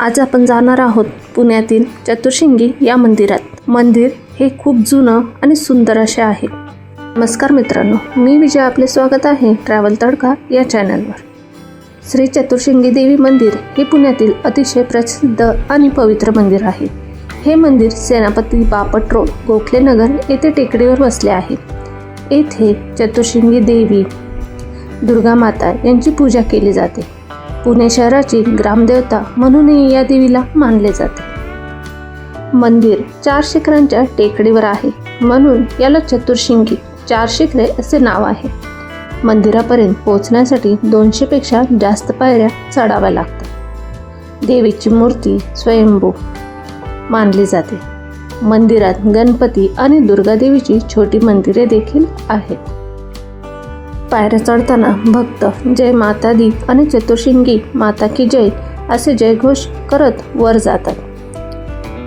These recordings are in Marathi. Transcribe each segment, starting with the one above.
आज आपण जाणार आहोत पुण्यातील चतुर्शिंगी या मंदिरात। मंदिर हे खूप जुनं आणि सुंदर असे आहे। नमस्कार मित्रांनो, मी विजय, आपले स्वागत आहे ट्रॅव्हल तडका या चॅनलवर। श्री चतुर्शिंगी देवी मंदिर हे पुण्यातील अतिशय प्रसिद्ध आणि पवित्र मंदिर आहे। हे मंदिर सेनापती बापट रोड, गोखले नगर येथे टेकडीवर वसले आहे। येथे चतुर्शिंगी देवी दुर्गा माता यांची पूजा केली जाते। पुणे शहराची ग्रामदेवता म्हणूनही या देवीला मानले जाते। मंदिर 4 शिखरांच्या टेकडीवर आहे, म्हणून याला चतुर्शिंगी 4 शिखरे असे नाव आहे। मंदिरापर्यंत पोहोचण्यासाठी 200 पेक्षा जास्त पायऱ्या चढाव्या लागतात। देवीची मूर्ती स्वयंभू मानली जाते। मंदिरात गणपती आणि दुर्गा देवीची छोटी मंदिरे देखील आहेत। पायऱ्या चढताना भक्त जय माता दी आणि चतुर्शिंगी माता की जय असे जयघोष करत वर जातात।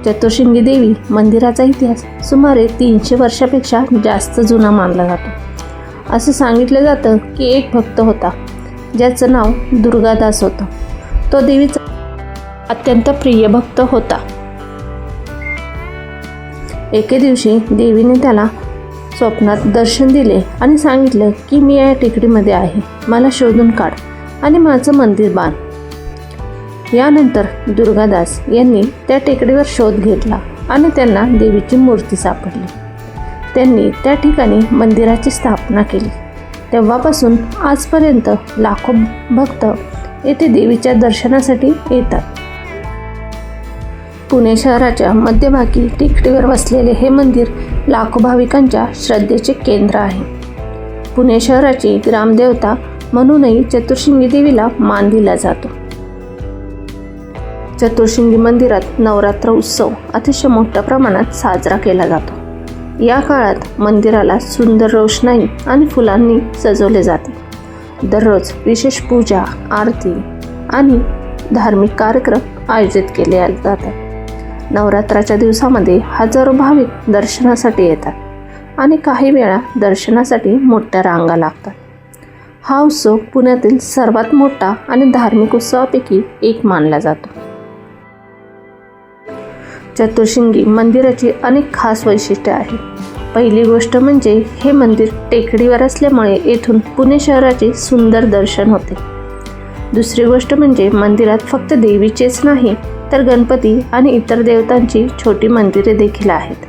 चतुर्शिंगी देवी मंदिराचा इतिहास सुमारे 300 वर्षापेक्षा जास्त जुना मानला जातो। असं सांगितलं जातं की एक भक्त होता ज्याचं नाव दुर्गादास होतं। तो देवीचा अत्यंत प्रिय भक्त होता। एके दिवशी देवीने त्याला स्वप्नात दर्शन दिले आणि सांगितले की मी या टेकडीमध्ये आहे, मला शोधून काढ आणि माझं मंदिर बांध। यानंतर दुर्गादास यांनी त्या टेकडीवर शोध घेतला आणि त्यांना देवीची मूर्ती सापडली। त्यांनी त्या ठिकाणी मंदिराची स्थापना केली। तेव्हापासून आजपर्यंत लाखो भक्त येथे देवीच्या दर्शनासाठी येतात। पुणे शहराच्या मध्यभागी टेकडीवर वसलेले हे मंदिर लाखो भाविकांच्या श्रद्धेचे केंद्र आहे। पुणे शहराची ग्रामदेवता म्हणूनही चतुर्शिंगी देवीला मान दिला जातो। चतुर्शिंगी मंदिरात नवरात्र उत्सव अतिशय मोठ्या प्रमाणात साजरा केला जातो। या काळात मंदिराला सुंदर रोषणाई आणि फुलांनी सजवले जाते। दररोज विशेष पूजा, आरती आणि धार्मिक कार्यक्रम आयोजित केले जातात। नवरात्राच्या दिवसामध्ये हजारो भाविक दर्शनासाठी येतात आणि काही वेळा दर्शनासाठी मोठ्या रांगा लागतात। हा उत्सव पुण्यातील सर्वात मोठा आणि धार्मिक उत्सवापैकी एक मानला जातो। चतुर्शिंगी मंदिराची अनेक खास वैशिष्ट्ये आहेत। पहिली गोष्ट म्हणजे हे मंदिर टेकडीवर असल्यामुळे येथून पुणे शहराचे सुंदर दर्शन होते। दुसरी गोष्ट म्हणजे मंदिरात फक्त देवीचेच नाही तर गणपती आणि इतर देवतांची छोटी मंदिरे देखील आहेत।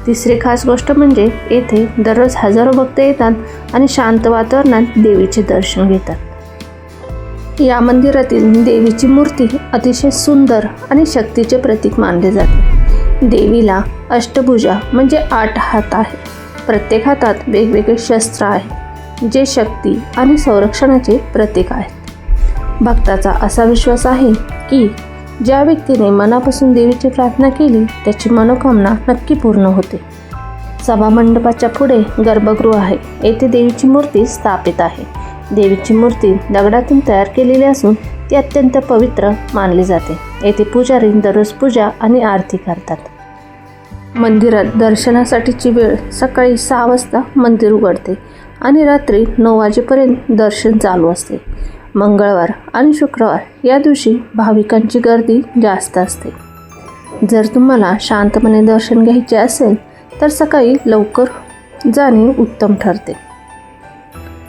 तिसरी खास गोष्ट म्हणजे येथे दररोज हजारो भक्त येतात आणि शांत वातावरणात देवीचे दर्शन घेतात। या मंदिरातील देवीची मूर्ती अतिशय सुंदर आणि शक्तीचे प्रतीक मानले जाते। देवीला अष्टभुजा म्हणजे 8 हात आहेत। प्रत्येक हातात वेगवेगळे शस्त्र आहे जे शक्ती आणि संरक्षणाचे प्रतीक आहेत। भक्ताचा असा विश्वास आहे की ज्या व्यक्तीने मनापासून देवीची प्रार्थना केली त्याची मनोकामना नक्की पूर्ण होते। सभामंडपाच्या पुढे गर्भगृह आहे। येथे देवीची मूर्ती स्थापित आहे। देवीची मूर्ती दगडातून तयार केलेली असून ती अत्यंत पवित्र मानली जाते। येथे पुजारी दररोज पूजा आणि आरती करतात। मंदिरात दर्शनासाठीची वेळ सकाळी 6 वाजता मंदिर उघडते आणि रात्री 9 वाजेपर्यंत दर्शन चालू असते। मंगळवार आणि शुक्रवार या दिवशी भाविकांची गर्दी जास्त असते। जर तुम्हाला शांतपणे दर्शन घ्यायचे असेल तर सकाळी लवकर जाणे उत्तम ठरते।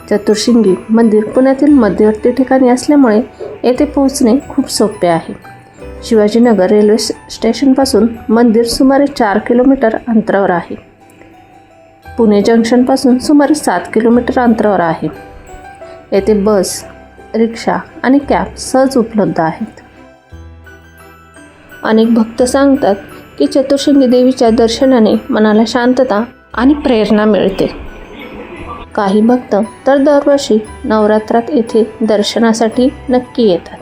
चतुर्शिंगी मंदिर पुण्यातील मध्यवर्ती ठिकाणी असल्यामुळे येथे पोहोचणे खूप सोपे आहे। शिवाजीनगर रेल्वे स्टेशनपासून मंदिर सुमारे 4 किलोमीटर अंतरावर आहे। पुणे जंक्शनपासून सुमारे 7 किलोमीटर अंतरावर आहे। येथे बस, रिक्षा आणि कॅब सहज उपलब्ध आहेत। अनेक भक्त सांगतात की चतुर्शिंगी देवीच्या दर्शनाने मनाला शांतता आणि प्रेरणा मिळते। काही भक्त तर दरवर्षी नवरात्रात येथे दर्शनासाठी नक्की येतात।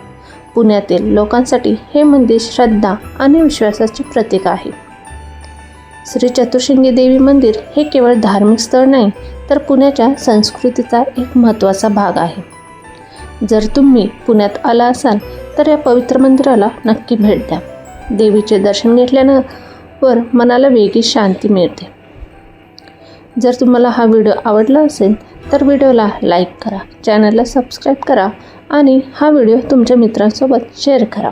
पुण्यातील लोकांसाठी हे मंदिर श्रद्धा आणि विश्वासाचे प्रतीक आहे। श्री चतुर्शिंगी देवी मंदिर हे केवळ धार्मिक स्थळ नाही तर पुण्याच्या संस्कृतीचा एक महत्त्वाचा भाग आहे। जर तुम्ही पुण्यात आला असाल तर या पवित्र मंदिराला नक्की भेट द्या। देवीचे दर्शन घेतल्यावर मनाला वेगळी शांती मिळते। जर तुम्हाला हा व्हिडिओ आवडला असेल तर व्हिडिओला लाईक करा, चॅनलला सबस्क्राईब करा आणि हा व्हिडिओ तुमच्या मित्रांसोबत शेअर करा।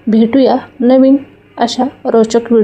भेटूया नवीन अशा रोचक व्हिडिओ